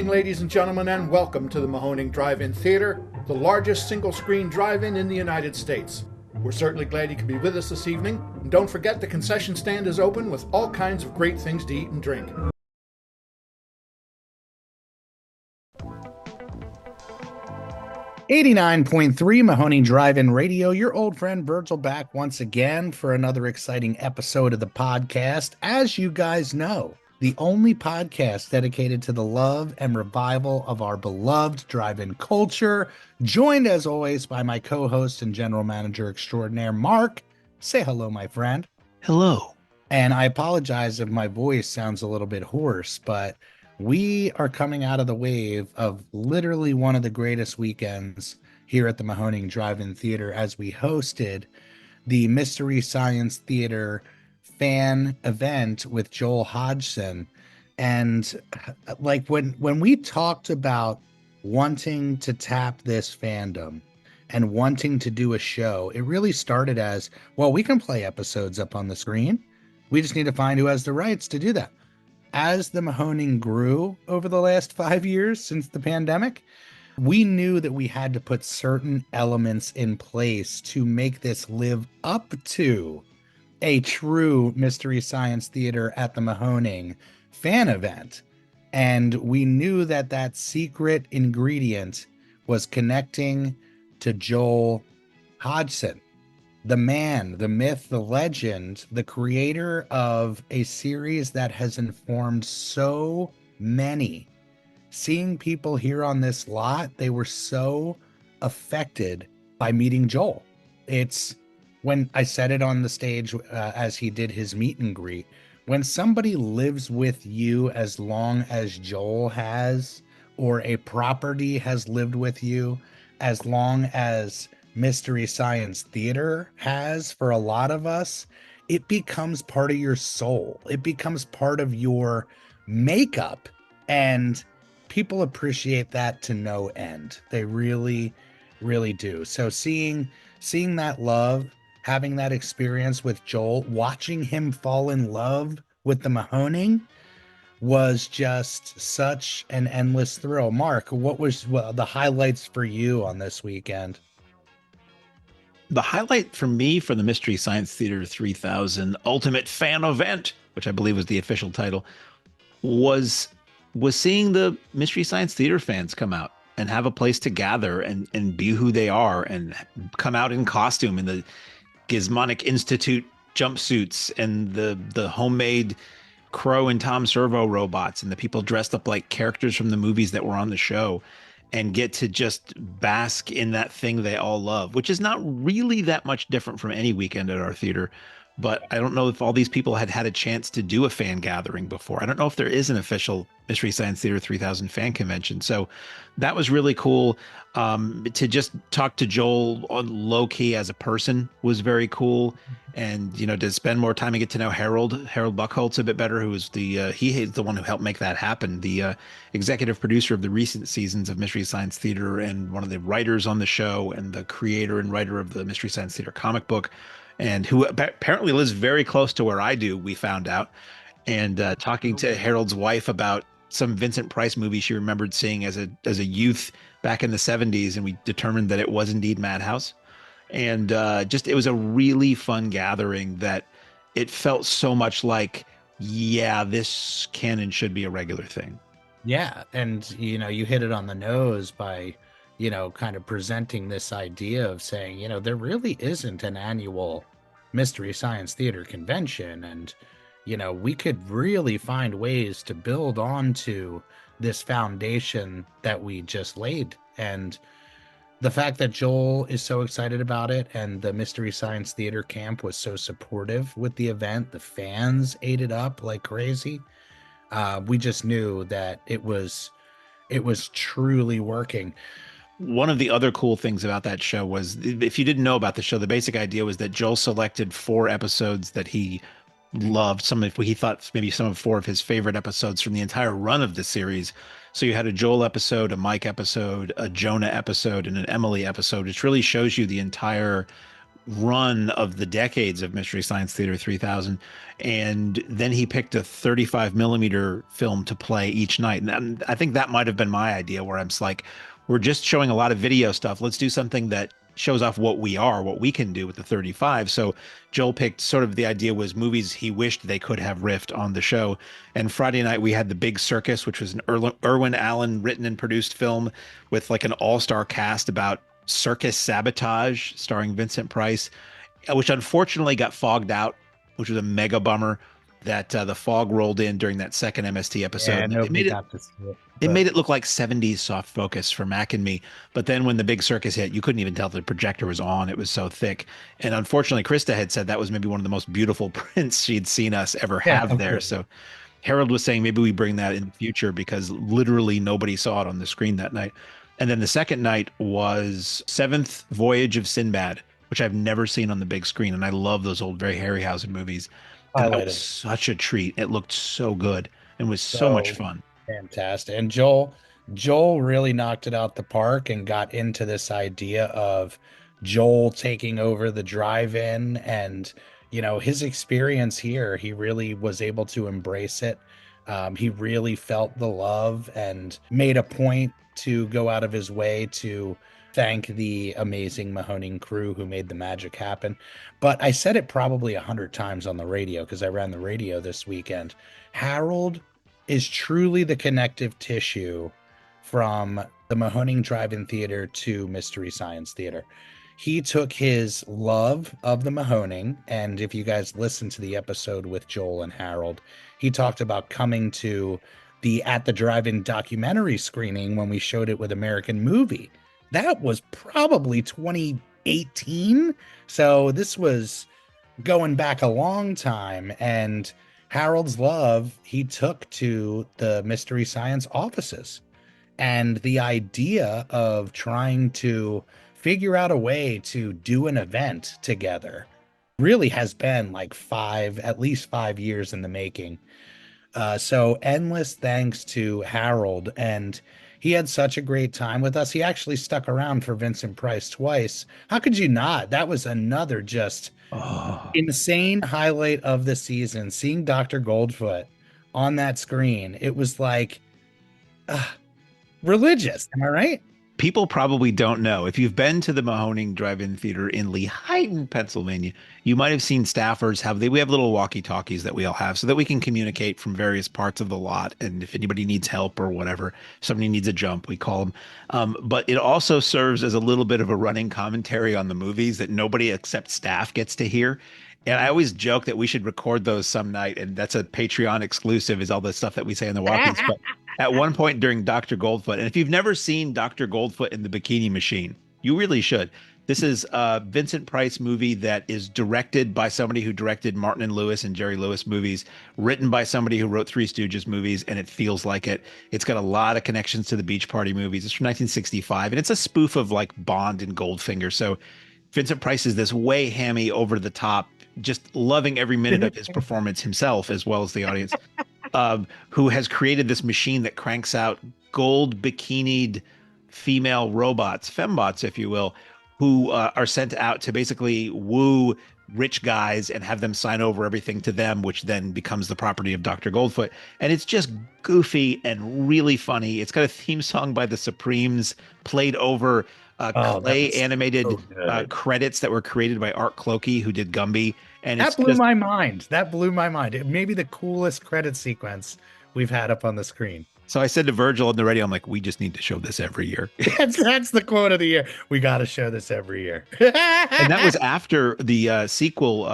evening, ladies and gentlemen, and welcome to the Mahoning Drive-In Theater, the largest single-screen drive-in in the United States. We're certainly glad you could be with us this evening, and don't forget the concession stand is open with all kinds of great things to eat and drink. .3 Mahoning Drive-In Radio, your old friend Virgil back once again for another exciting episode of the podcast. As you guys know, the only podcast dedicated to the love and revival of our beloved drive-in culture, joined as always by my co-host and general manager extraordinaire, Mark. Say hello, my friend. Hello. And I apologize if my voice sounds a little bit hoarse, but we are coming out of the wave of literally one of the greatest weekends here at the Mahoning Drive-In Theater as we hosted the Mystery Science Theater fan event with Joel Hodgson. And like when we talked about wanting to tap this fandom and wanting to do a show, it really started as, well, we can play episodes up on the screen. We just need to find who has the rights to do that. As the Mahoning grew over the last 5 years since the pandemic, we knew that we had to put certain elements in place to make this live up to a true Mystery Science Theater at the Mahoning fan event. And we knew that that secret ingredient was connecting to Joel Hodgson, the man, the myth, the legend, the creator of a series that has informed so many. Seeing people here on this lot, they were so affected by meeting Joel. It's when I said it on the stage as he did his meet and greet, when somebody lives with you as long as Joel has, or a property has lived with you as long as Mystery Science Theater has for a lot of us, it becomes part of your soul. It becomes part of your makeup. And people appreciate that to no end. They really, really do. So seeing that love, having that experience with Joel, watching him fall in love with the Mahoning was just such an endless thrill. Mark, what was the highlights for you on this weekend? The highlight for me for the Mystery Science Theater 3000 Ultimate Fan Event, which I believe was the official title, was seeing the Mystery Science Theater fans come out and have a place to gather and be who they are and come out in costume in the Gizmonic Institute jumpsuits and the homemade Crow and Tom Servo robots and the people dressed up like characters from the movies that were on the show and get to just bask in that thing they all love, which is not really that much different from any weekend at our theater. But I don't know if all these people had had a chance to do a fan gathering before. I don't know if there is an official Mystery Science Theater 3000 fan convention. So that was really cool. To just talk to Joel on low key as a person was very cool. And, you know, to spend more time and get to know Harold Buchholz a bit better, who was he's the one who helped make that happen. The executive producer of the recent seasons of Mystery Science Theater and one of the writers on the show and the creator and writer of the Mystery Science Theater comic book, and who apparently lives very close to where I do, we found out. And talking to Harold's wife about some Vincent Price movie she remembered seeing as a youth back in the 70s, and we determined that it was indeed Madhouse. And it was a really fun gathering that it felt so much like, yeah, this can and should be a regular thing. Yeah, and, you know, you hit it on the nose by, you know, kind of presenting this idea of saying, you know, there really isn't an annual Mystery Science Theater convention. And, you know, we could really find ways to build onto this foundation that we just laid. And the fact that Joel is so excited about it and the Mystery Science Theater camp was so supportive with the event, the fans ate it up like crazy. We just knew that it was truly working. One of the other cool things about that show was, if you didn't know about the show, the basic idea was that Joel selected 4 episodes that he loved. He thought maybe some of 4 of his favorite episodes from the entire run of the series. So you had a Joel episode, a Mike episode, a Jonah episode, and an Emily episode, which really shows you the entire run of the decades of Mystery Science Theater 3000. And then he picked a 35 millimeter film to play each night. And I think that might have been my idea, where I'm just like, we're just showing a lot of video stuff. Let's do something that shows off what we are, what we can do with the 35. So Joel picked, sort of, the idea was movies he wished they could have riffed on the show. And Friday night we had The Big Circus, which was an Irwin Allen written and produced film with like an all-star cast about circus sabotage, starring Vincent Price, which unfortunately got fogged out, which was a mega bummer that the fog rolled in during that second MST Yeah, episode. It nobody made it got to see it. it But made it look like 70s soft focus for Mac and me. But then when The Big Circus hit, you couldn't even tell the projector was on. It was so thick. And unfortunately, Krista had said that was maybe one of the most beautiful prints she'd seen us ever yeah, have of there. course. So Harold was saying maybe we bring that in the future, because literally nobody saw it on the screen that night. And then the second night was Seventh Voyage of Sinbad, which I've never seen on the big screen. And I love those old, very Harryhausen movies. And that was Highlighted. such a treat. It looked so good and was so much So fun. fantastic. And Joel really knocked it out the park and got into this idea of Joel taking over the drive-in and his experience here. He really was able to embrace it. He really felt the love and made a point to go out of his way to thank the amazing Mahoning crew who made the magic happen. But I said it probably 100 times on the radio because I ran the radio this weekend. Harold is truly the connective tissue from the Mahoning Drive-In Theater to Mystery Science Theater. He took his love of the Mahoning, and if you guys listen to the episode with Joel and Harold, he talked about coming to the At the Drive-In documentary screening when we showed it with American Movie. That was probably 2018. So this was going back a long time. And Harold's love, he took to the Mystery Science offices. And the idea of trying to figure out a way to do an event together really has been like at least 5 years in the making. So endless thanks to Harold. And he had such a great time with us. He actually stuck around for Vincent Price twice. How could you not? That was another just Oh, insane highlight of the season. Seeing Dr. Goldfoot on that screen, it was like uh, religious. Am I right? people probably don't know. If you've been to the Mahoning Drive-In Theater in Lehighton, Pennsylvania, you might have seen staffers we have little walkie-talkies that we all have so that we can communicate from various parts of the lot. And if anybody needs help or whatever, somebody needs a jump, we call them. But it also serves as a little bit of a running commentary on the movies that nobody except staff gets to hear. And I always joke that we should record those some night, and that's a Patreon exclusive, is all the stuff that we say in the walk-ins. But at one point during Dr. Goldfoot, and if you've never seen Dr. Goldfoot in the Bikini Machine, you really should. This is a Vincent Price movie that is directed by somebody who directed Martin and Lewis and Jerry Lewis movies, written by somebody who wrote Three Stooges movies, and it feels like it. It's got a lot of connections to the Beach Party movies. It's from 1965, and it's a spoof of like Bond and Goldfinger. So Vincent Price is this way hammy, over the top, just loving every minute of his performance himself as well as the audience, who has created this machine that cranks out gold bikinied female robots, fembots, if you will, who are sent out to basically woo rich guys and have them sign over everything to them, which then becomes the property of Dr. Goldfoot. And it's just goofy and really funny. It's got a theme song by the Supremes played over Oh, that clay was so animated good. credits that were created by Art Clokey, who did Gumby. And it's That blew just, my mind. That blew my mind. It may be the coolest credit sequence we've had up on the screen. so I said to Virgil on the radio, I'm like, we just need to show this every year. That's the quote of the year. We got to show this every year. And that was after the sequel,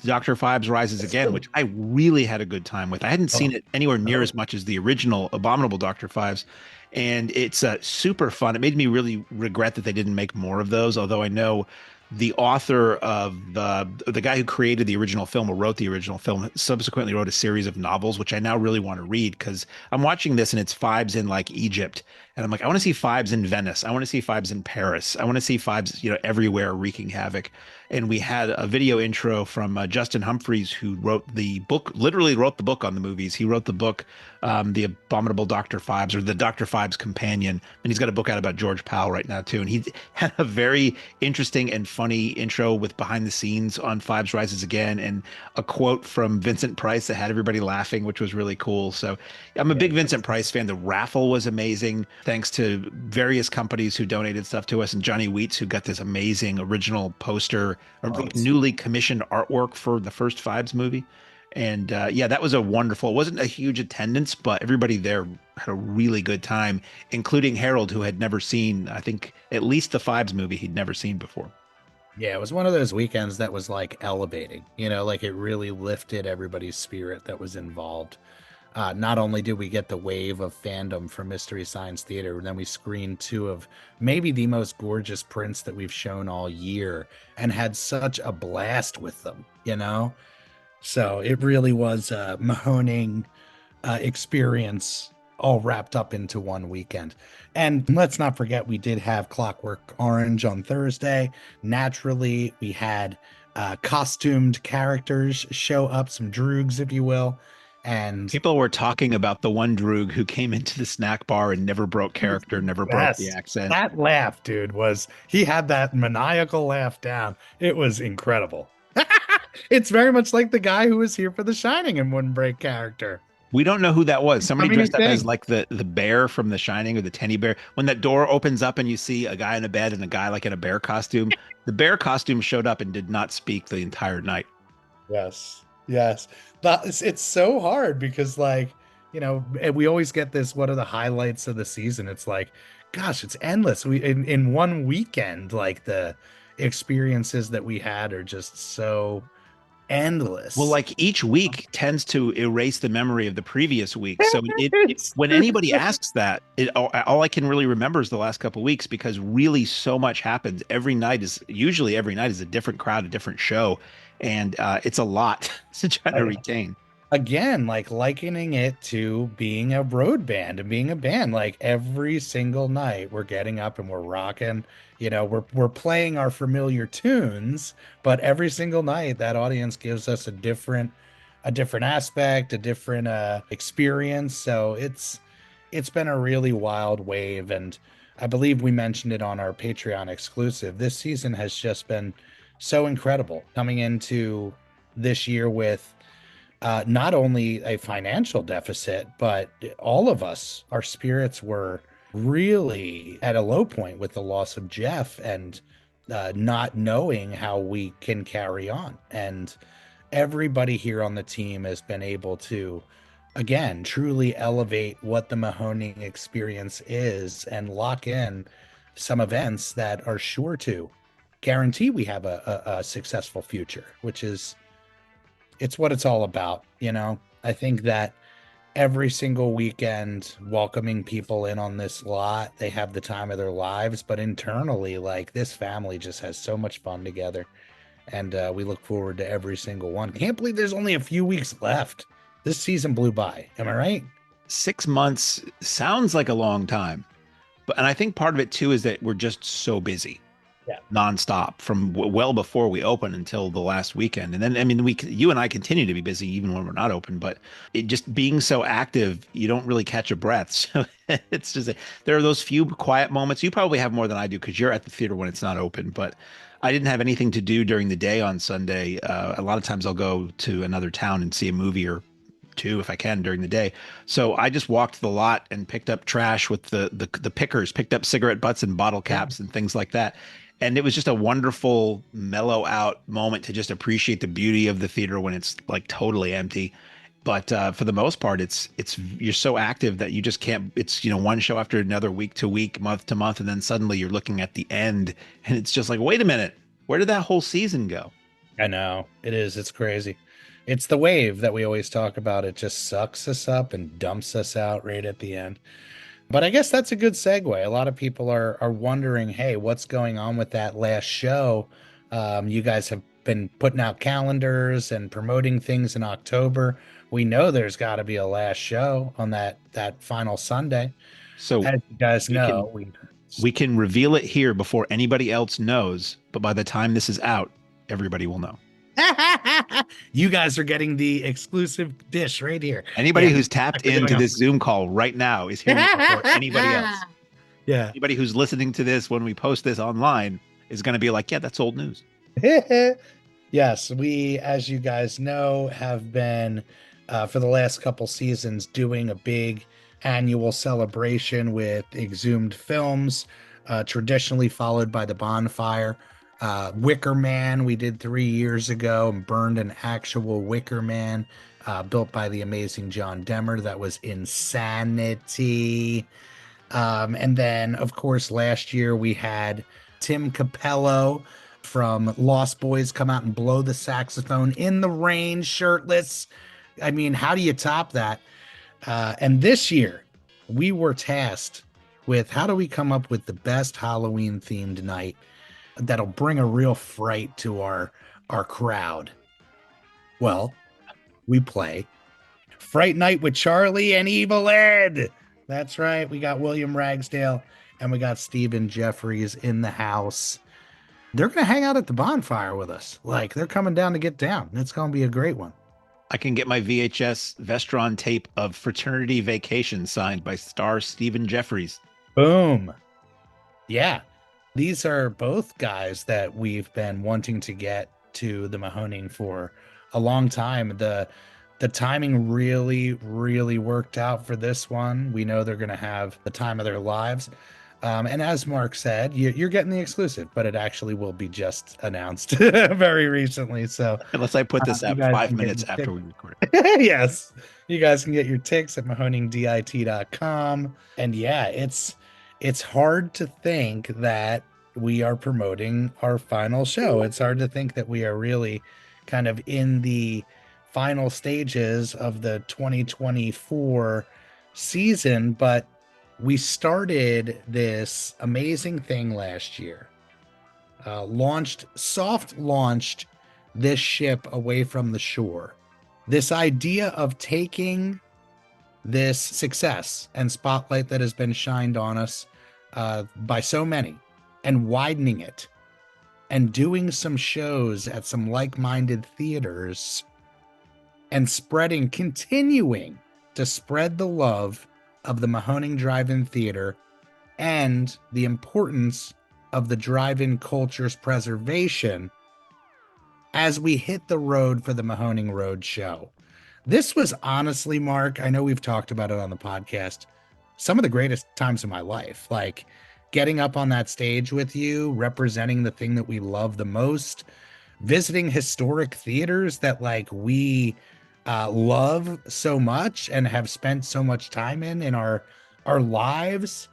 Dr. Phibes Rises Again, which I really had a good time with. I hadn't seen Oh, it anywhere near oh. as much as the original Abominable Dr. Phibes. And it's super fun. It made me really regret that they didn't make more of those, although I know the author of the guy who created the original film or wrote the original film subsequently wrote a series of novels, which I now really want to read because I'm watching this and it's Phibes in like Egypt. And I'm like, I want to see Phibes in Venice. I want to see Phibes in Paris. I want to see Phibes, everywhere wreaking havoc. and we had a video intro from Justin Humphries, who wrote the book, literally wrote the book on the movies. He wrote the book, The Abominable Dr. Phibes, or The Dr. Phibes Companion, and he's got a book out about George Powell right now too. And he had a very interesting and funny intro with behind the scenes on Phibes Rises Again, and a quote from Vincent Price that had everybody laughing, which was really cool. So I'm a Yeah. big Vincent Price fan. The raffle was amazing, thanks to various companies who donated stuff to us, and Johnny Wheats, who got this amazing original poster, or Oh, newly commissioned artwork for the first Phibes movie. And yeah, that was a wonderful. It wasn't a huge attendance, but everybody there had a really good time, including Harold, who had never seen, I think, at least the Phibes movie he'd never seen before. yeah, it was one of those weekends that was like elevating, like it really lifted everybody's spirit that was involved. Not only did we get the wave of fandom for Mystery Science Theater, then we screened two of maybe the most gorgeous prints that we've shown all year and had such a blast with them. So it really was a Mahoning experience all wrapped up into one weekend. And let's not forget, we did have Clockwork Orange on Thursday. Naturally, we had costumed characters show up, some droogs, if you will. And People were talking about the one Droog who came into the snack bar and never broke character, never broke the yes, accent. that laugh, dude, he had that maniacal laugh down. It was incredible. It's very much like the guy who was here for The Shining and wouldn't break character. We don't know who that was. Somebody Dominic dressed up as Day. like the bear from The Shining, or the teddy bear. When that door opens up and you see a guy in a bed and a guy like in a bear costume, the bear costume showed up and did not speak the entire night. Yes. Yes. But it's so hard because and we always get this, what are the highlights of the season? It's like, gosh, it's endless. We in one weekend, like the experiences that we had are just so Well, endless. like each week tends to erase the memory of the previous week. So It's when true. anybody asks that, all I can really remember is the last couple of weeks, because really so much happens. Usually every night is a different crowd, a different show. And it's a lot to try to retain. Again, like likening it to being a road band and being a band, like every single night we're getting up and we're rocking, we're playing our familiar tunes, but every single night that audience gives us a different aspect, a different experience. So it's been a really wild wave, and I believe we mentioned it on our Patreon exclusive. This season has just been so incredible coming into this year with not only a financial deficit, but all of us, our spirits were really at a low point with the loss of Jeff, and not knowing how we can carry on. And everybody here on the team has been able to, again, truly elevate what the Mahoning experience is and lock in some events that are sure to guarantee we have a successful future, which is it's what it's all about. I think that every single weekend, welcoming people in on this lot, they have the time of their lives, but internally, like this family just has so much fun together, and we look forward to every single one. Can't believe there's only a few weeks left. This season blew by. Am I right? 6 months sounds like a long time, and I think part of it too is that we're just so busy Yeah. nonstop from well before we open until the last weekend. And then, I mean, you and I continue to be busy even when we're not open, but it just being so active, you don't really catch a breath. So it's just, there are those few quiet moments. You probably have more than I do because you're at the theater when it's not open, but I didn't have anything to do during the day on Sunday. A lot of times I'll go to another town and see a movie or two if I can during the day. So I just walked the lot and picked up trash with the pickers, picked up cigarette butts and bottle caps and things like that. And it was just a wonderful mellow out moment to just appreciate the beauty of the theater when it's like totally empty. But for the most part, it's you're so active that you just can't. It's one show after another, week to week, month to month, and then suddenly you're looking at the end, and it's just like, wait a minute, where did that whole season go? I know it is. It's crazy. It's the wave that we always talk about. It just sucks us up and dumps us out right at the end. But I guess that's a good segue. A lot of people are wondering, hey, what's going on with that last show? You guys have been putting out calendars and promoting things in October. We know there's got to be a last show on that final Sunday. So As you guys we can know, we we can reveal it here before anybody else knows. But by the time this is out, everybody will know. You guys are getting the exclusive dish right here. Anybody Yeah, who's tapped we're doing into this Zoom call right now is hearing it before anybody else. yeah. Anybody who's listening to this when we post this online is going to be like, yeah, that's old news. Yes, we, as you guys know, have been for the last couple seasons doing a big annual celebration with exhumed films, traditionally followed by the bonfire. Wicker Man, we did 3 years ago and burned an actual Wicker Man built by the amazing John Demmer. That was insanity. And then, of course, last year we had Tim Capello from Lost Boys come out and blow the saxophone in the rain, shirtless. I mean, how do you top that? And this year, we were tasked with how do we come up with the best Halloween themed night that'll bring a real fright to our crowd. Well, we play Fright Night with Charlie and Evil Ed. That's right. We got William Ragsdale and we got Stephen Jeffries in the house. They're going to hang out at the bonfire with us. Like they're coming down to get down. It's going to be a great one. I can get my VHS Vestron tape of Fraternity Vacation signed by star Stephen Jeffries. Boom. Yeah. These are both guys that we've been wanting to get to the Mahoning for a long time. The timing really worked out for this one. We know they're going to have the time of their lives. And as Mark said, you're getting the exclusive, but it actually will be just announced very recently. So unless I put this out 5 minutes after we record it. Yes, you guys can get your ticks at mahoningdit.com. And yeah, it's hard to think that we are promoting our final show. It's hard to think that we are really kind of in the final stages of the 2024 season, but we started this amazing thing last year. Soft launched this ship away from the shore. This idea of taking this success and spotlight that has been shined on us by so many and widening it and doing some shows at some like-minded theaters and continuing to spread the love of the Mahoning Drive-In Theater and the importance of the drive-in culture's preservation as we hit the road for the Mahoning Road Show. This was honestly, Mark, I know we've talked about it on the podcast, some of the greatest times of my life. Like getting up on that stage with you, representing the thing that we love the most, visiting historic theaters that like we love so much and have spent so much time in our lives,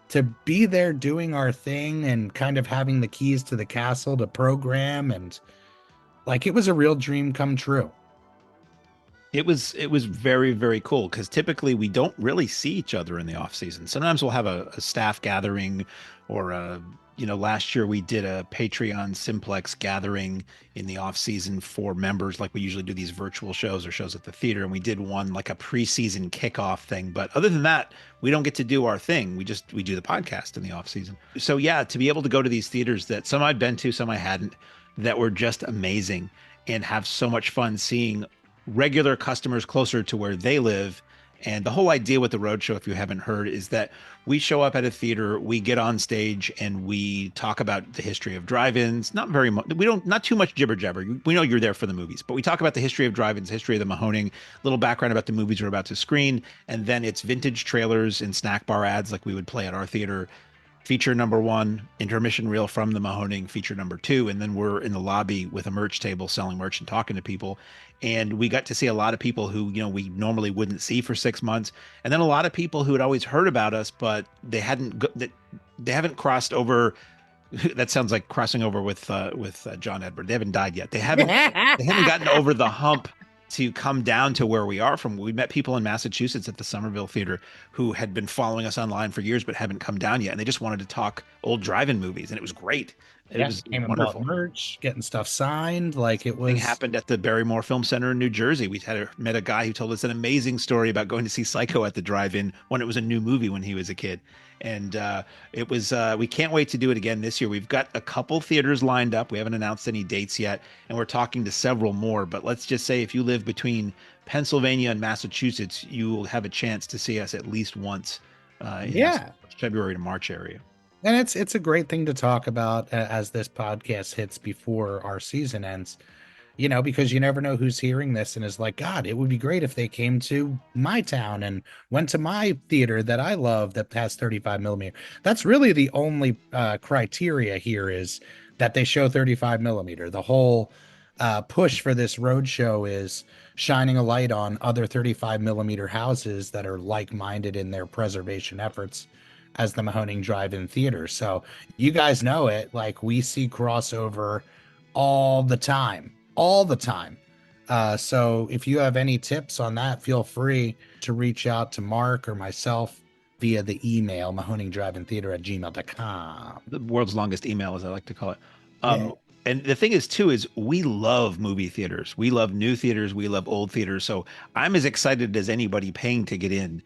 to be there doing our thing and kind of having the keys to the castle to program, and like it was a real dream come true. It was very cool because typically we don't really see each other in the off season. Sometimes we'll have a staff gathering, or last year we did a Patreon Simplex gathering in the off season for members. Like we usually do these virtual shows or shows at the theater, and we did one like a preseason kickoff thing. But other than that, we don't get to do our thing. We do the podcast in the off season. So yeah, to be able to go to these theaters that some I'd been to, some I hadn't, that were just amazing, and have so much fun seeing regular customers closer to where they live. And the whole idea with the roadshow, if you haven't heard, is that we show up at a theater, we get on stage, and we talk about the history of drive-ins. Not very much. Not too much jibber jabber. We know you're there for the movies, but we talk about the history of drive-ins, history of the Mahoning, little background about the movies we're about to screen, and then it's vintage trailers and snack bar ads like we would play at our theater. Feature number one, intermission reel from the Mahoning, feature number two, and then we're in the lobby with a merch table selling merch and talking to people. And we got to see a lot of people who, we normally wouldn't see for 6 months. And then a lot of people who had always heard about us, but they haven't crossed over. That sounds like crossing over with John Edward. They haven't died yet. They haven't gotten over the hump to come down to where we are from. We met people in Massachusetts at the Somerville Theater who had been following us online for years but haven't come down yet, and they just wanted to talk old drive-in movies, and it was great. It Yeah, was came and bought wonderful. merch, getting stuff signed. Like it Thing was, happened at the Barrymore Film Center in New Jersey. Met a guy who told us an amazing story about going to see Psycho at the drive-in when it was a new movie when he was a kid. And it was we can't wait to do it again this year. We've got a couple theaters lined up. We haven't announced any dates yet, and we're talking to several more. But let's just say if you live between Pennsylvania and Massachusetts, you will have a chance to see us at least once in the yeah. February to March area. And it's a great thing to talk about as this podcast hits before our season ends. Because you never know who's hearing this and is like, God, it would be great if they came to my town and went to my theater that I love that has 35 millimeter. That's really the only criteria here is that they show 35 millimeter. The whole push for this road show is shining a light on other 35 millimeter houses that are like-minded in their preservation efforts as the Mahoning Drive-In Theater. So you guys know it. Like we see crossover all the time, all the time. So if you have any tips on that, feel free to reach out to Mark or myself via the email mahoningdrivein theater@gmail.com. The world's longest email, as I like to call it. Yeah. Um, and the thing is, too, is we love movie theaters. We love new theaters. We love old theaters. So I'm as excited as anybody paying to get in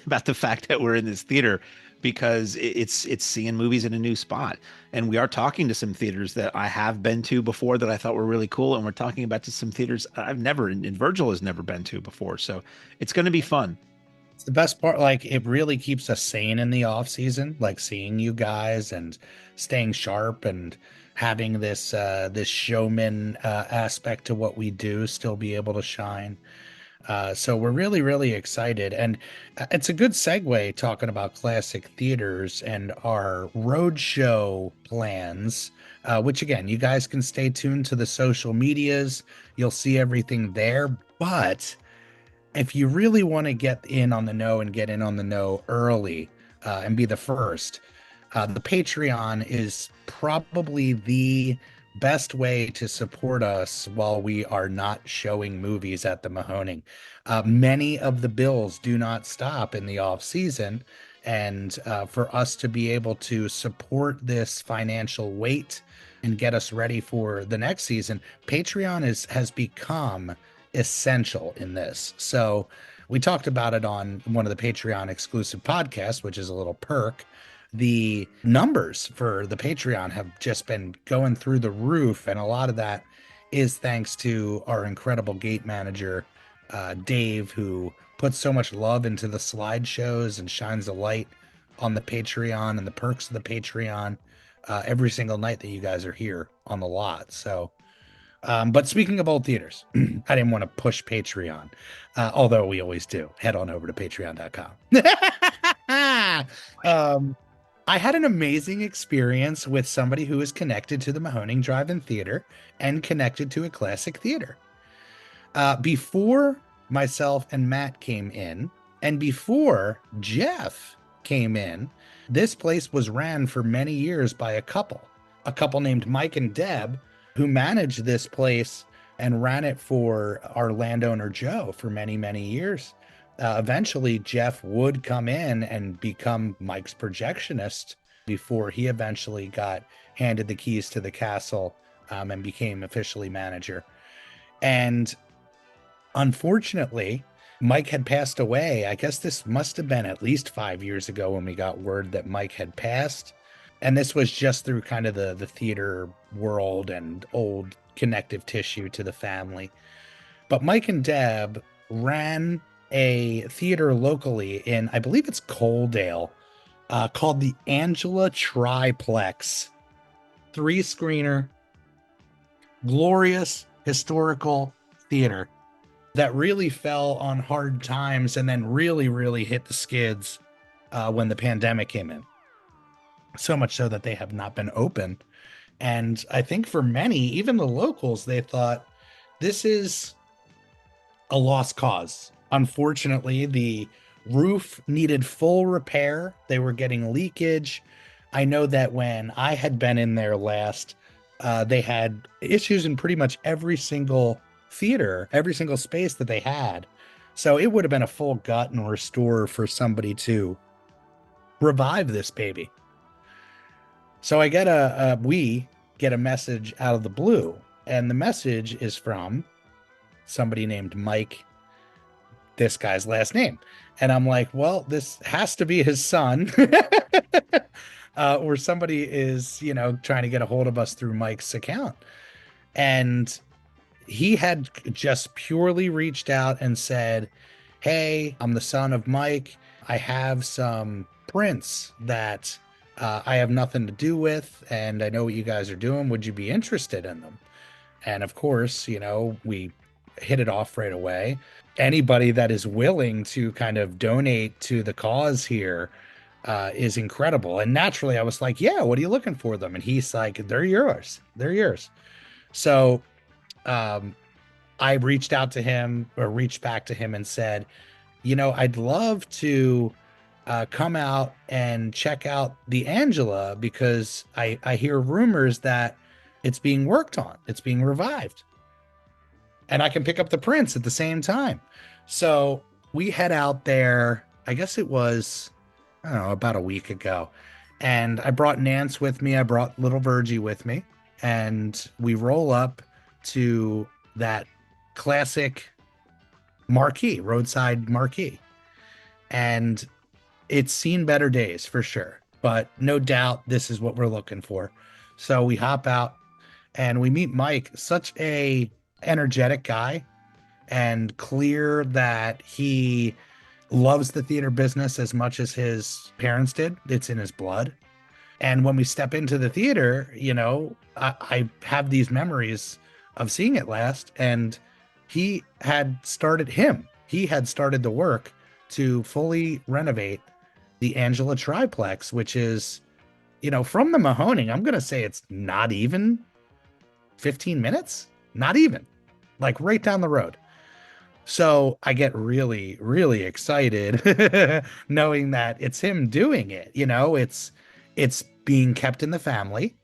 about the fact that we're in this theater because it's seeing movies in a new spot. And we are talking to some theaters that I have been to before that I thought were really cool. And we're talking about to some theaters I've never, and Virgil has never been to before. So it's going to be fun. It's the best part. Like it really keeps us sane in the off season, like seeing you guys and staying sharp and having this showman aspect to what we do still be able to shine. So we're really, really excited. And it's a good segue talking about classic theaters and our roadshow plans, which again, you guys can stay tuned to the social medias. You'll see everything there. But if you really want to get in on the know and get in on the know early and be the first, the Patreon is probably the best way to support us while we are not showing movies at the Mahoning. Many of the bills do not stop in the off season, and for us to be able to support this financial weight and get us ready for the next season, Patreon has become essential in this. So we talked about it on one of the Patreon exclusive podcasts, which is a little perk. The numbers for the Patreon have just been going through the roof, and a lot of that is thanks to our incredible gate manager, Dave, who puts so much love into the slideshows and shines a light on the Patreon and the perks of the Patreon every single night that you guys are here on the lot. So but speaking of old theaters, I didn't want to push Patreon, although we always do. Head on over to patreon.com. I had an amazing experience with somebody who is connected to the Mahoning Drive-In Theater and connected to a classic theater. Before myself and Matt came in, and before Jeff came in, this place was ran for many years by a couple named Mike and Deb, who managed this place and ran it for our landowner Joe for many, many years. Eventually, Jeff would come in and become Mike's projectionist before he eventually got handed the keys to the castle and became officially manager. And unfortunately, Mike had passed away. I guess this must have been at least 5 years ago when we got word that Mike had passed. And this was just through kind of the theater world and old connective tissue to the family. But Mike and Deb ran a theater locally in, I believe it's Coaldale, called the Angela Triplex. Three screener, glorious historical theater that really fell on hard times and then really, really hit the skids when the pandemic came in. So much so that they have not been open. And I think for many, even the locals, they thought this is a lost cause. Unfortunately, the roof needed full repair. They were getting leakage. I know that when I had been in there last, they had issues in pretty much every single theater, every single space that they had. So it would have been a full gut and restore for somebody to revive this baby. So we get a message out of the blue, and the message is from somebody named Mike, this guy's last name. And I'm like, well, this has to be his son. Or somebody is, trying to get a hold of us through Mike's account. And he had just purely reached out and said, hey, I'm the son of Mike. I have some prints that I have nothing to do with, and I know what you guys are doing. Would you be interested in them? And of course, we hit it off right away. Anybody that is willing to kind of donate to the cause here is incredible. And naturally, I was like, yeah, what are you looking for them? And he's like, they're yours. They're yours. So um, I reached out to him or reached back to him and said, I'd love to come out and check out the Angela because I hear rumors that it's being worked on, it's being revived, and I can pick up the prints at the same time. So we head out there. I guess it was, I don't know, about a week ago. And I brought Nance with me. I brought little Virgie with me. And we roll up to that classic marquee, roadside marquee. And it's seen better days for sure. But no doubt this is what we're looking for. So we hop out and we meet Mike, such a energetic guy and clear that he loves the theater business as much as his parents did. It's in his blood. And when we step into the theater, I have these memories of seeing it last. And he had started the work to fully renovate the Angela Triplex, which is, from the Mahoning, I'm going to say it's not even 15 minutes, not even, like right down the road. So I get really, really excited knowing that it's him doing it. It's being kept in the family.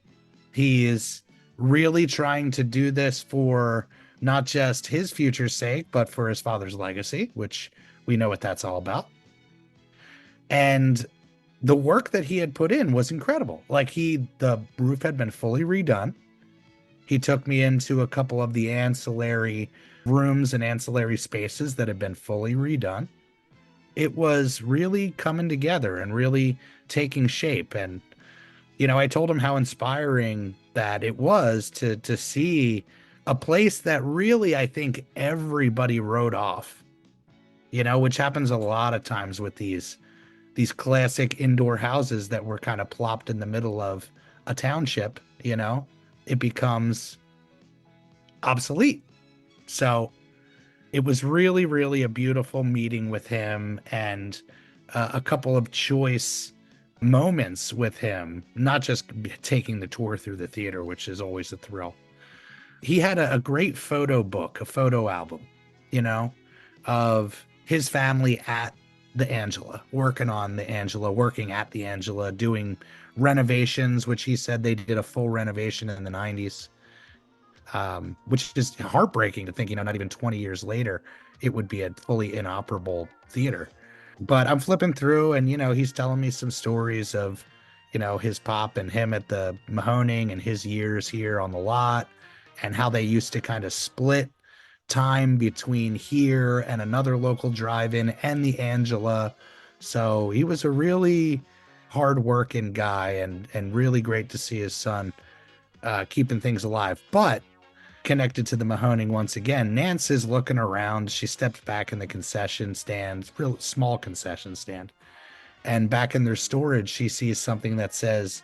He is really trying to do this for not just his future's sake, but for his father's legacy, which we know what that's all about. And the work that he had put in was incredible. Like the roof had been fully redone. He took me into a couple of the ancillary rooms and ancillary spaces that had been fully redone. It was really coming together and really taking shape. And, I told him how inspiring that it was to see a place that really, I think everybody wrote off, which happens a lot of times with these classic indoor houses that were kind of plopped in the middle of a township, it becomes obsolete. So it was really, really a beautiful meeting with him and a couple of choice moments with him, not just taking the tour through the theater, which is always a thrill. He had a great photo book, a photo album, of his family at the Angela, working on the Angela, working at the Angela, doing renovations, which he said they did a full renovation in the 90s. Which is heartbreaking to think, not even 20 years later, it would be a fully inoperable theater. But I'm flipping through and, he's telling me some stories of, his pop and him at the Mahoning and his years here on the lot and how they used to kind of split time between here and another local drive-in and the Angela. So he was a really hard-working guy and really great to see his son keeping things alive. But connected to the Mahoning once again, Nance is looking around. She steps back in the concession stand, real small concession stand. And back in their storage, she sees something that says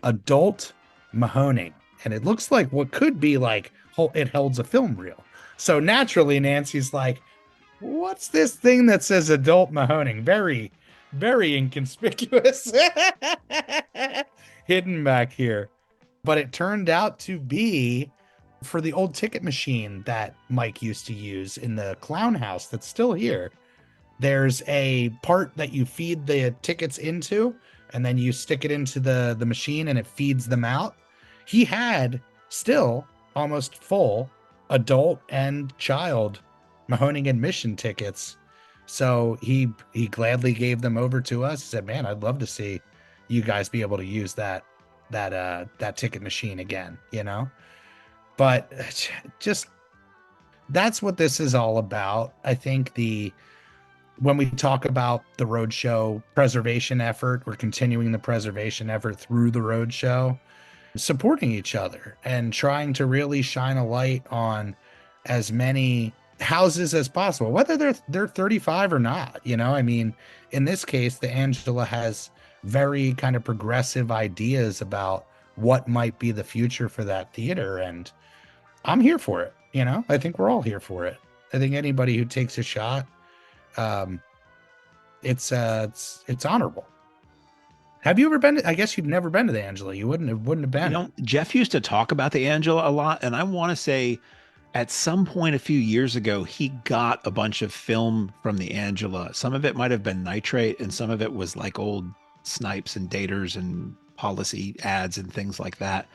adult Mahoning. And it looks like what could be like it holds a film reel. So naturally, Nancy's like, what's this thing that says adult Mahoning? Very, very inconspicuous. Hidden back here. But it turned out to be for the old ticket machine that Mike used to use in the clown house that's still here. There's a part that you feed the tickets into, and then you stick it into the machine and it feeds them out. He had still almost full adult and child Mahoning admission tickets. So he gladly gave them over to us. He said, man, I'd love to see you guys be able to use that. that ticket machine again, you know? But just that's what this is all about. I think the when we talk about the roadshow preservation effort, we're continuing the preservation effort through the roadshow, supporting each other and trying to really shine a light on as many houses as possible, whether they're 35 or not. You know, I mean, in this case, the Angela has very kind of progressive ideas about what might be the future for that theater, and I'm here for it. You know, I think we're all here for it. I think anybody who takes a shot, um, it's honorable. Have you ever been I guess you've never been to the Angela. You wouldn't have You been. know, Jeff used to talk about the Angela a lot, and I want to say at some point a few years ago, he got a bunch of film from the Angela. Some of it might have been nitrate, and some of it was like old snipes and daters and policy ads and things like that.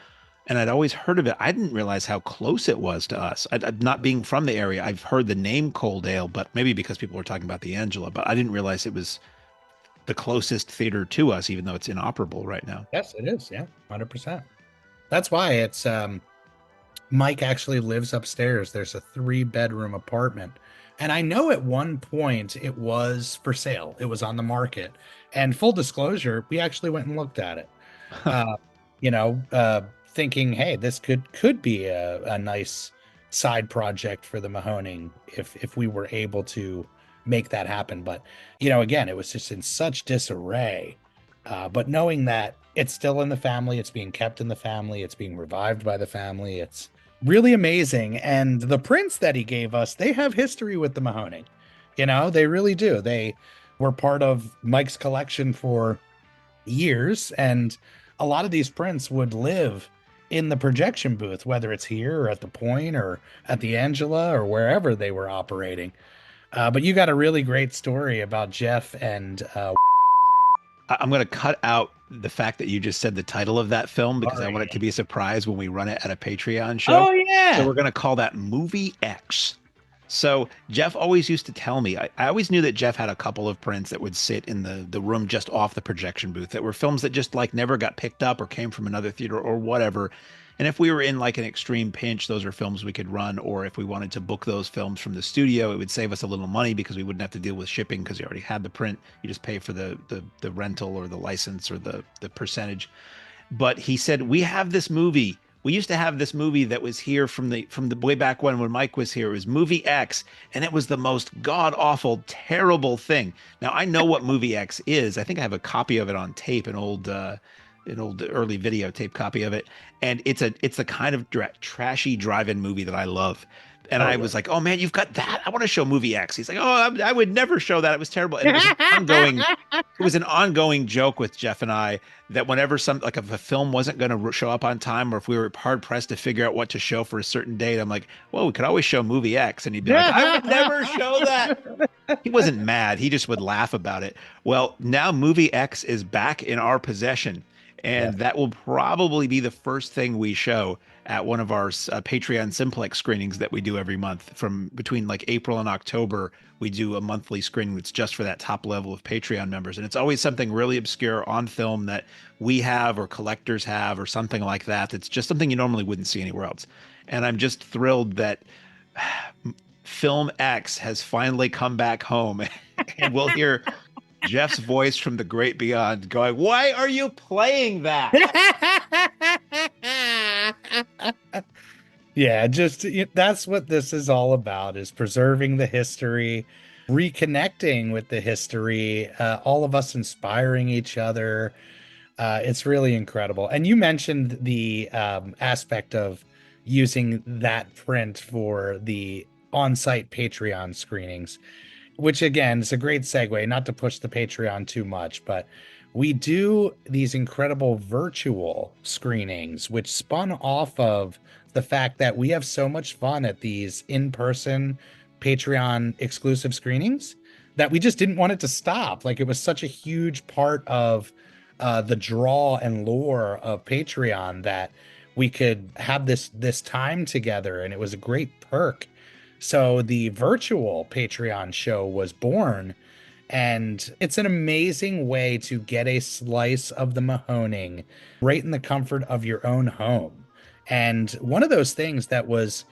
And I'd always heard of it. I didn't realize how close it was to us. Not being from the area, I've heard the name Coaldale, but maybe because people were talking about the Angela, but I didn't realize it was the closest theater to us, even though it's inoperable right now. Yes, it is. Yeah, 100%. That's why it's Mike actually lives upstairs. There's a 3-bedroom apartment. And I know at one point it was for sale. It was on the market. And full disclosure, we actually went and looked at it. Uh, you know, thinking, hey, this could be a nice side project for the Mahoning if we were able to make that happen. But you know, again, it was just in such disarray. But knowing that it's still in the family, it's being kept in the family, it's being revived by the family, it's really amazing. And the prints that he gave us, they have history with the Mahoning. You know, they really do. They were part of Mike's collection for years, and a lot of these prints would live in the projection booth, whether it's here or at the Point or at the Angela or wherever they were operating. But you got a really great story about Jeff and I'm going to cut out the fact that you just said the title of that film because I want it sorry. to be a surprise when we run it at a Patreon show. Oh So yeah. we're going to call that Movie X. So Jeff always used to tell me, I always knew that Jeff had a couple of prints that would sit in the room just off the projection booth that were films that just like never got picked up or came from another theater or whatever. And if we were in like an extreme pinch, those are films we could run. Or if we wanted to book those films from the studio, it would save us a little money because we wouldn't have to deal with shipping because you already had the print. You just pay for the rental or the license or the percentage. But he said, we have this movie. We used to have this movie that was here from the way back when Mike was here. It was Movie X, and it was the most god awful, terrible thing. Now I know what Movie X is. I think I have a copy of it on tape, an old early videotape copy of it, and it's the kind of trashy drive-in movie that I love. And Oh I yeah. was like, "Oh man, you've got that! I want to show Movie X." He's like, "Oh, I would never show that. It was terrible." And it was an ongoing joke with Jeff and I that whenever some like if a film wasn't going to show up on time or if we were hard pressed to figure out what to show for a certain date, I'm like, "Well, we could always show Movie X," and he'd be like, "I would never show that." He wasn't mad. He just would laugh about it. Well, now Movie X is back in our possession, Yeah. and that will probably be the first thing we show at one of our Patreon Simplex screenings that we do every month. From between like April and October, we do a monthly screening that's just for that top level of Patreon members. And it's always something really obscure on film that we have or collectors have or something like that. That's just something you normally wouldn't see anywhere else. And I'm just thrilled that Film X has finally come back home and we'll hear Jeff's voice from the great beyond going, "Why are you playing that?" Yeah, just that's what this is all about, is preserving the history, reconnecting with the history, all of us inspiring each other. It's really incredible. And you mentioned the aspect of using that print for the on-site Patreon screenings, which again is a great segue, not to push the Patreon too much, but we do these incredible virtual screenings, which spun off of the fact that we have so much fun at these in-person Patreon exclusive screenings that we just didn't want it to stop. Like, it was such a huge part of the draw and lore of Patreon that we could have this time together, and it was a great perk. So the virtual Patreon show was born, And it's an amazing way to get a slice of the Mahoning right in the comfort of your own home. And one of those things that was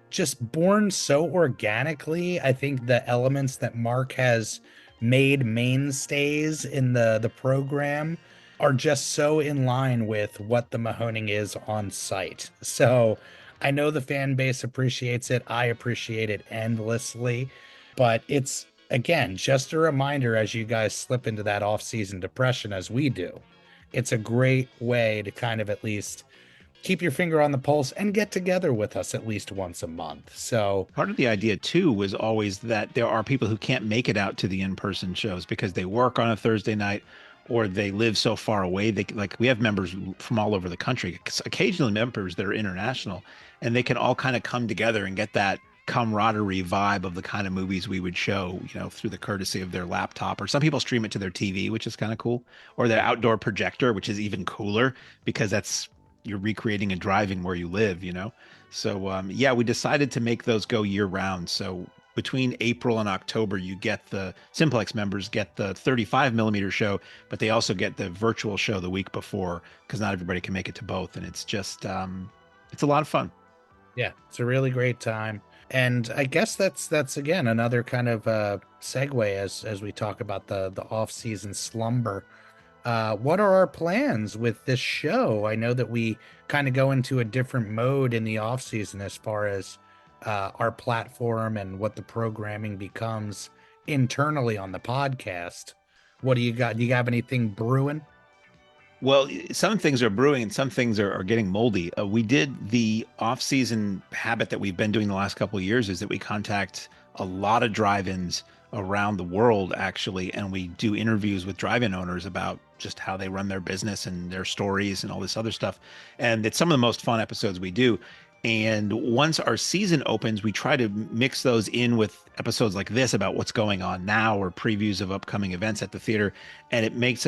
just born so organically. I think the elements that Mark has made mainstays in the program are just so in line with what the Mahoning is on site. So I know the fan base appreciates it. I appreciate it endlessly, but it's again just a reminder as you guys slip into that off-season depression as we do. It's a great way to kind of at least keep your finger on the pulse and get together with us at least once a month. So, Part of the idea too was always that there are people who can't make it out to the in-person shows because they work on a Thursday night or they live so far away. They like we have members from all over the country, occasionally members that are international, and they can all kind of come together and get that camaraderie vibe of the kind of movies we would show, through the courtesy of their laptop, or some people stream it to their TV, which is kind of cool, or their outdoor projector, which is even cooler because that's you're recreating a driving where you live. So yeah, we decided to make those go year round. So between April and October, you get the Simplex members get the 35 millimeter show, but they also get the virtual show the week before because not everybody can make it to both, and it's just it's a lot of fun. yeah, it's a really great time. And I guess that's again another kind of segue as we talk about the off-season slumber. What are our plans with this show? I know that we kind of go into a different mode in the off season as far as our platform and what the programming becomes internally on the podcast. What do you got? Do you have anything brewing? Well, some things are brewing and some things are getting moldy. We did the off-season habit that we've been doing the last couple of years is that we contact a lot of drive-ins around the world, actually, and we do interviews with drive-in owners about just how they run their business and their stories and all this other stuff. And it's some of the most fun episodes we do. And once our season opens, we try to mix those in with episodes like this about what's going on now or previews of upcoming events at the theater. And it makes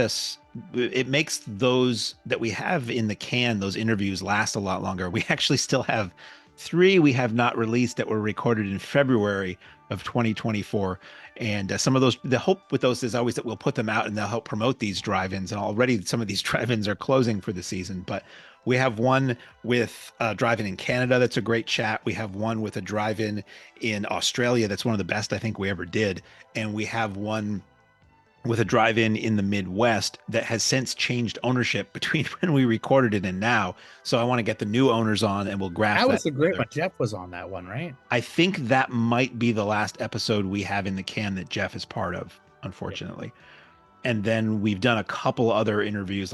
those that we have in the can, those interviews last a lot longer. We actually still have three we have not released that were recorded in February of 2024. And some of those, the hope with those is always that we'll put them out and they'll help promote these drive-ins. And already some of these drive-ins are closing for the season, but we have one with a drive-in in Canada that's a great chat. We have one with a drive-in in Australia that's one of the best I think we ever did. And we have one with a drive-in in the Midwest that has since changed ownership between when we recorded it and now. So I want to get the new owners on and we'll graph That that was a great together. one. Jeff was on that one, right? I think that might be the last episode we have in the can that Jeff is part of, Yeah. unfortunately. And then we've done a couple other interviews,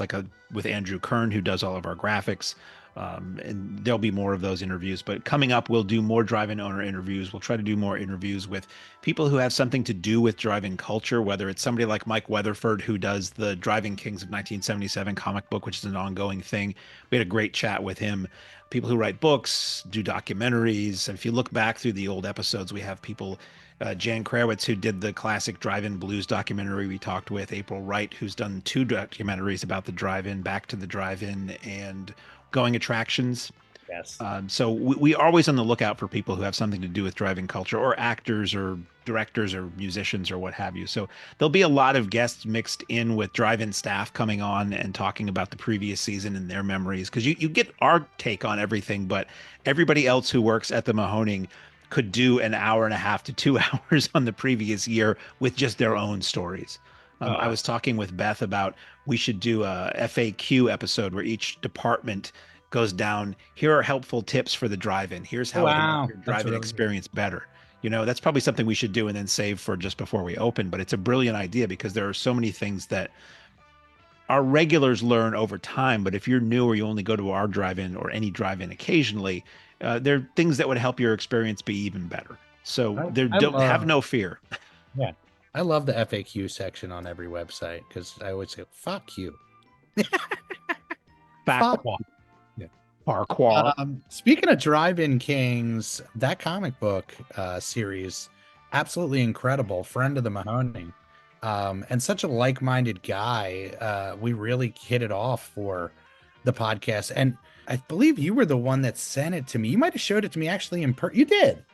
with Andrew Kern, who does all of our graphics. And there'll be more of those interviews. But coming up, we'll do more drive-in owner interviews. We'll try to do more interviews with people who have something to do with driving culture, whether it's somebody like Mike Weatherford, who does the Driving Kings of 1977 comic book, which is an ongoing thing. We had a great chat with him. People who write books, do documentaries. And if you look back through the old episodes, we have people Jan Krawitz, who did the classic Drive-In Blues documentary we talked with, April Wright, who's done two documentaries about the drive-in, Back to the Drive-In, and Going Attractions. Yes. So we are always on the lookout for people who have something to do with driving culture, or actors or directors or musicians or what have you. So there'll be a lot of guests mixed in with drive-in staff coming on and talking about the previous season and their memories, because you get our take on everything, but everybody else who works at the Mahoning could do an hour and a half to 2 hours on the previous year with just their own stories. I was talking with Beth about we should do a FAQ episode where each department goes down. Here are helpful tips for the drive-in. Here's how it can make Wow. your That's drive-in really good. experience better. That's probably something we should do and then save for just before we open. But it's a brilliant idea because there are so many things that our regulars learn over time. But if you're new or you only go to our drive-in or any drive-in occasionally, there are things that would help your experience be even better. So there I don't have love, no fear. yeah. I love the FAQ section on every website because I always say, fuck you. Fuck. Farquhar. Yeah. Farquhar. Speaking of Drive-In Kings, that comic book series, absolutely incredible. Friend of the Mahoning. And such a like-minded guy. We really hit it off for the podcast. And I believe you were the one that sent it to me. You might have showed it to me actually you did.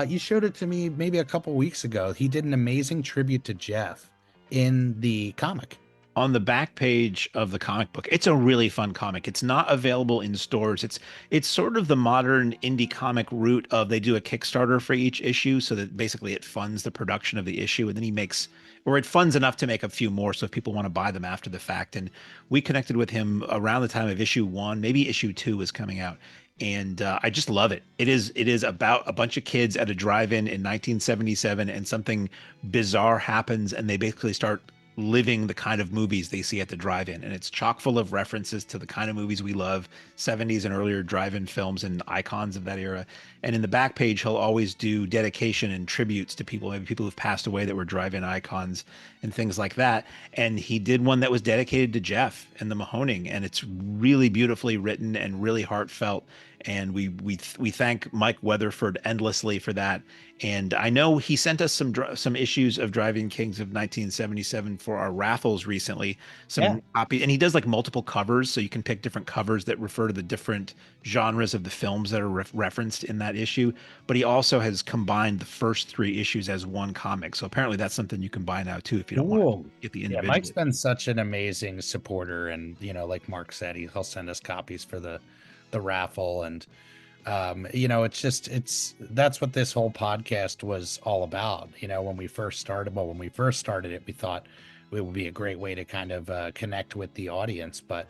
You showed it to me maybe a couple weeks ago. He did an amazing tribute to Jeff. in the comic. On the back page of the comic book. It's a really fun comic. It's not available in stores. It's sort of the modern indie comic route of they do a Kickstarter for each issue so that basically it funds the production of the issue and then he makes or it funds enough to make a few more so if people want to buy them after the fact. And we connected with him around the time of issue 1, maybe issue 2 was coming out. And I just love it. It is about a bunch of kids at a drive-in in 1977 and something bizarre happens and they basically start living the kind of movies they see at the drive-in, and it's chock full of references to the kind of movies we love, 70s and earlier drive-in films and icons of that era. And in the back page he'll always do dedication and tributes to people, maybe people who've passed away that were drive-in icons and things like that. And he did one that was dedicated to Jeff and the Mahoning, and it's really beautifully written and really heartfelt. And we thank Mike Weatherford endlessly for that. And I know he sent us some issues of Driving Kings of 1977 for our raffles recently. Yeah. Some copies, and he does like multiple covers, so you can pick different covers that refer to the different genres of the films that are referenced in that issue. But he also has combined the first 3 issues as one comic. So apparently that's something you can buy now too if you don't want to Cool. get the Yeah, individual. Mike's been such an amazing supporter, and like Mark said, he'll send us copies for the raffle. And it's that's what this whole podcast was all about. When we first started, it, we thought it would be a great way to kind of connect with the audience. But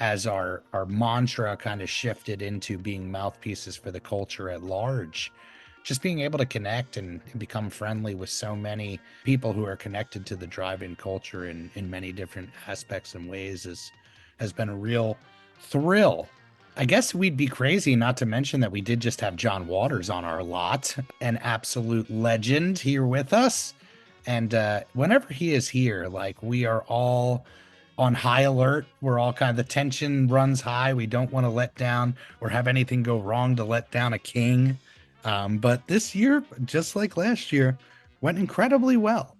as our mantra kind of shifted into being mouthpieces for the culture at large, just being able to connect and become friendly with so many people who are connected to the drive-in culture in many different aspects and ways has been a real thrill. I guess we'd be crazy not to mention that we did just have John Waters on our lot, an absolute legend here with us. And whenever he is here, like, we are all on high alert. We're all kind of, the tension runs high. We don't want to let down or have anything go wrong to let down a king. But this year, just like last year, went incredibly well.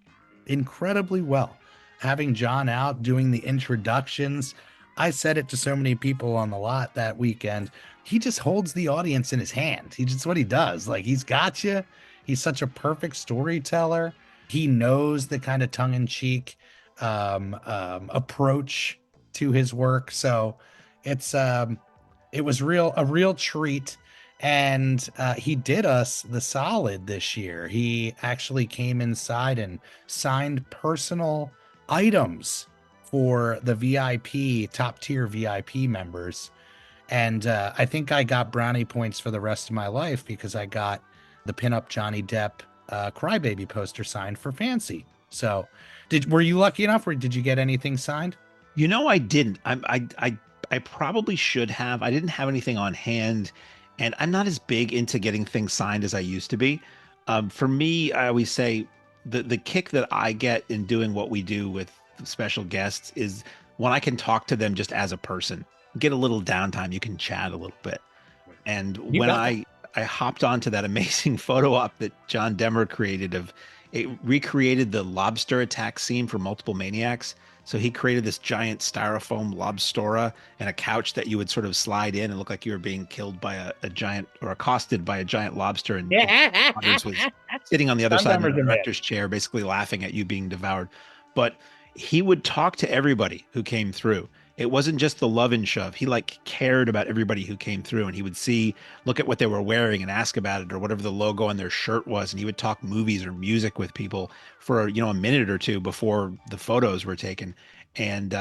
Incredibly well. Having John out doing the introductions, I said it to so many people on the lot that weekend. He just holds the audience in his hand. He just what he does. Like, he's got you. He's such a perfect storyteller. He knows the kind of tongue-in-cheek approach to his work. So it was a real treat. And he did us the solid this year. He actually came inside and signed personal items for the VIP, top tier VIP members. And I think I got brownie points for the rest of my life because I got the pinup Johnny Depp Crybaby poster signed for Fancy. So were you lucky enough, or did you get anything signed? I didn't. I probably should have. I didn't have anything on hand, and I'm not as big into getting things signed as I used to be. For me, I always say the kick that I get in doing what we do with special guests is when I can talk to them just as a person, get a little downtime, you can chat a little bit. And You when got I hopped onto that amazing photo op that John Demmer created of it recreated the lobster attack scene for Multiple Maniacs. So he created this giant styrofoam lobstora and a couch that you would sort of slide in and look like you were being killed by a giant or accosted by a giant lobster. And Waters was sitting on the other side of the director's chair, basically laughing at you being devoured. But he would talk to everybody who came through. It wasn't just the love and shove. He like cared about everybody who came through, and he would look at what they were wearing and ask about it or whatever the logo on their shirt was. And he would talk movies or music with people for, a minute or two before the photos were taken. And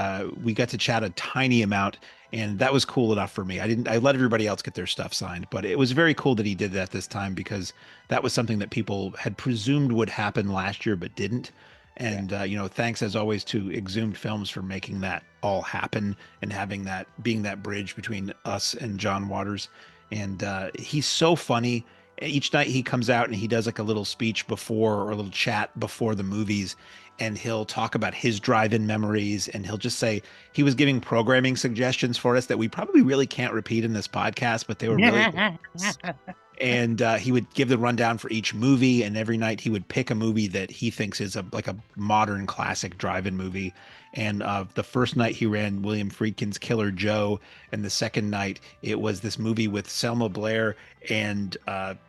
we got to chat a tiny amount, and that was cool enough for me. I let everybody else get their stuff signed, but it was very cool that he did that this time because that was something that people had presumed would happen last year, but didn't. And, thanks as always to Exhumed Films for making that all happen and having that being that bridge between us and John Waters. And he's so funny. Each night he comes out and he does like a little speech before or a little chat before the movies. And he'll talk about his drive-in memories. And he'll just say he was giving programming suggestions for us that we probably really can't repeat in this podcast, but they were really and he would give the rundown for each movie, and every night he would pick a movie that he thinks is a modern classic drive-in movie. And the first night he ran William Friedkin's Killer Joe, and the second night it was this movie with Selma Blair and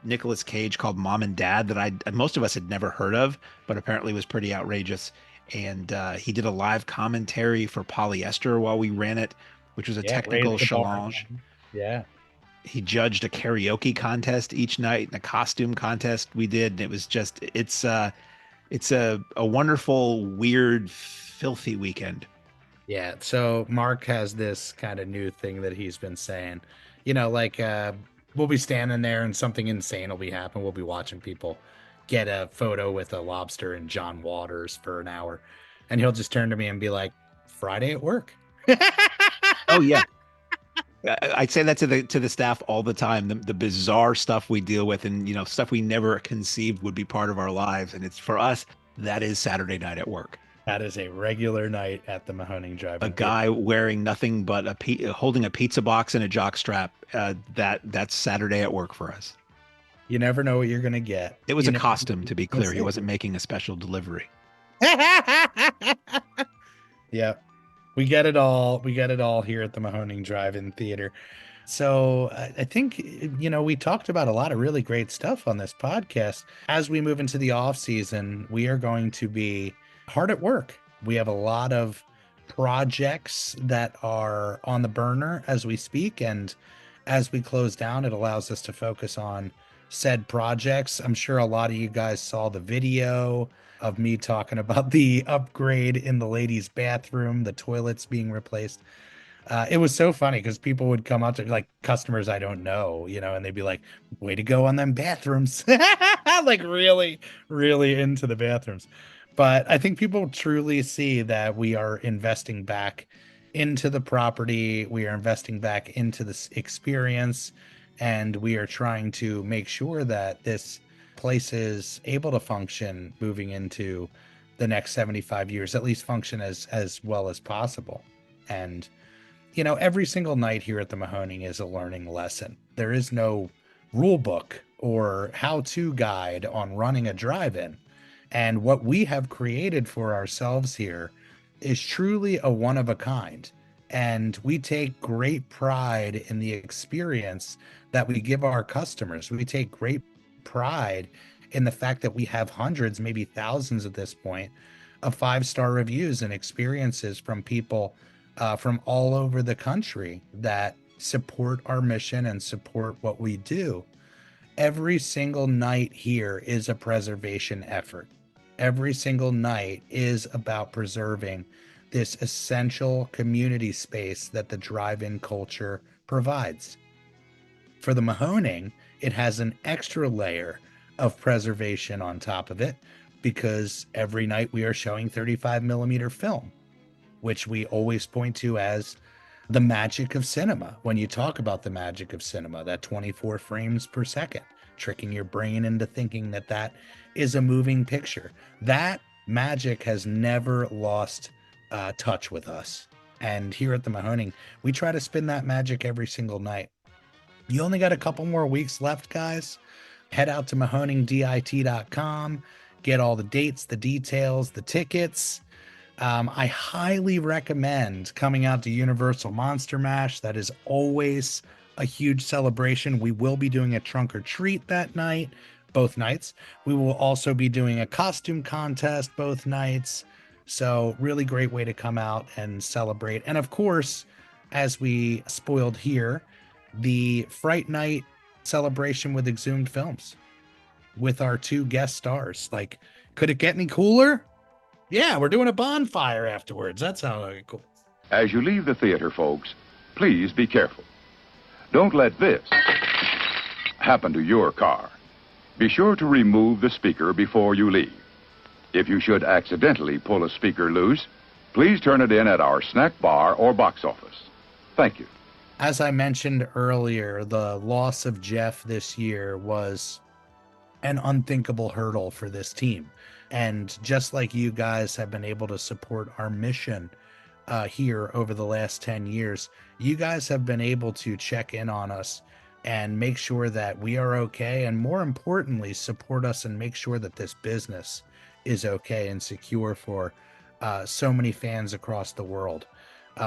Nicolas Cage called Mom and Dad that most of us had never heard of, but apparently was pretty outrageous. and he did a live commentary for polyester while we ran it, which was a Yeah, raise technical the bar challenge. again. Yeah. He judged a karaoke contest each night and a costume contest we did. And it was just it's a wonderful, weird, filthy weekend. Yeah. So Mark has this kind of new thing that he's been saying. Like we'll be standing there and something insane will be happening. We'll be watching people get a photo with a lobster and John Waters for an hour. And he'll just turn to me and be like, Friday at work. Oh yeah. I say that to the staff all the time. The bizarre stuff we deal with, and stuff we never conceived would be part of our lives, and it's for us that is Saturday night at work. That is a regular night at the Mahoning A Drive-In Theater. guy wearing nothing but holding a pizza box and a jock strap. That's Saturday at work for us. You never know what you're gonna get. It was You a never costume, to be know. clear. He wasn't making a special delivery. Yeah. We get it all. We get it all here at the Mahoning Drive-In Theater. So I think, we talked about a lot of really great stuff on this podcast. As we move into the off season, we are going to be hard at work. We have a lot of projects that are on the burner as we speak. And as we close down, it allows us to focus on said projects. I'm sure a lot of you guys saw the video of me talking about the upgrade in the ladies' bathroom, the toilets being replaced. It was so funny because people would come up to like customers I don't know, and they'd be like, way to go on them bathrooms. Like really, really into the bathrooms. But I think people truly see that we are investing back into the property, we are investing back into this experience, and we are trying to make sure that this place is able to function moving into the next 75 years, at least function as well as possible. And every single night here at the Mahoning is a learning lesson. There is no rule book or how-to guide on running a drive-in. And what we have created for ourselves here is truly a one of a kind. And we take great pride in the experience that we give our customers. We take great pride in the fact that we have hundreds, maybe thousands at this point, of five-star reviews and experiences from people from all over the country that support our mission and support what we do. Every single night here is a preservation effort. Every single night is about preserving this essential community space that the drive-in culture provides. For the Mahoning, it has an extra layer of preservation on top of it because every night we are showing 35 millimeter film, which we always point to as the magic of cinema. When you talk about the magic of cinema, that 24 frames per second, tricking your brain into thinking that that is a moving picture. That magic has never lost touch with us. And here at the Mahoning, we try to spin that magic every single night. You only got a couple more weeks left, guys. Head out to mahoningdit.com, get all the dates, the details, the tickets. I highly recommend coming out to Universal Monster Mash. That is always a huge celebration. We will be doing a trunk or treat that night, both nights. We will also be doing a costume contest both nights. So, really great way to come out and celebrate. And of course, as we spoiled here, the Fright Night celebration with Exhumed Films with our two guest stars. Like, could it get any cooler? Yeah, we're doing a bonfire afterwards. That sounds like cool. As you leave the theater, folks, please be careful. Don't let this happen to your car. Be sure to remove the speaker before you leave. If you should accidentally pull a speaker loose, please turn it in at our snack bar or box office. Thank you. As I mentioned earlier, the loss of Jeff this year was an unthinkable hurdle for this team. And just like you guys have been able to support our mission here over the last 10 years, you guys have been able to check in on us and make sure that we are okay. And more importantly, support us and make sure that this business is okay and secure for so many fans across the world.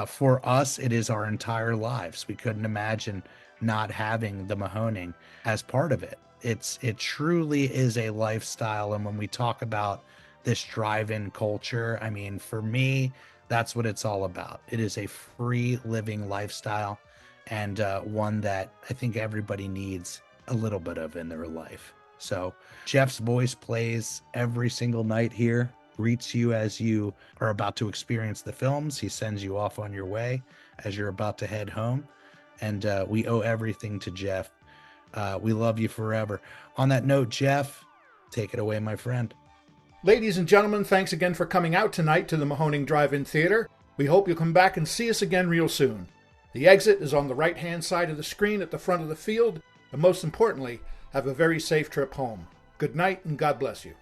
For us, it is our entire lives. We couldn't imagine not having the Mahoning as part of it. It truly is a lifestyle. And when we talk about this drive-in culture. I mean, for me, that's what it's all about. It is a free living lifestyle, and one that I think everybody needs a little bit of in their life. So Jeff's voice plays every single night here, greets you as you are about to experience the films. He sends you off on your way as you're about to head home. And we owe everything to Jeff. We love you forever. On that note, Jeff, take it away, my friend. Ladies and gentlemen, thanks again for coming out tonight to the Mahoning Drive-In Theater. We hope you'll come back and see us again real soon. The exit is on the right-hand side of the screen at the front of the field, and most importantly, have a very safe trip home. Good night, and God bless you.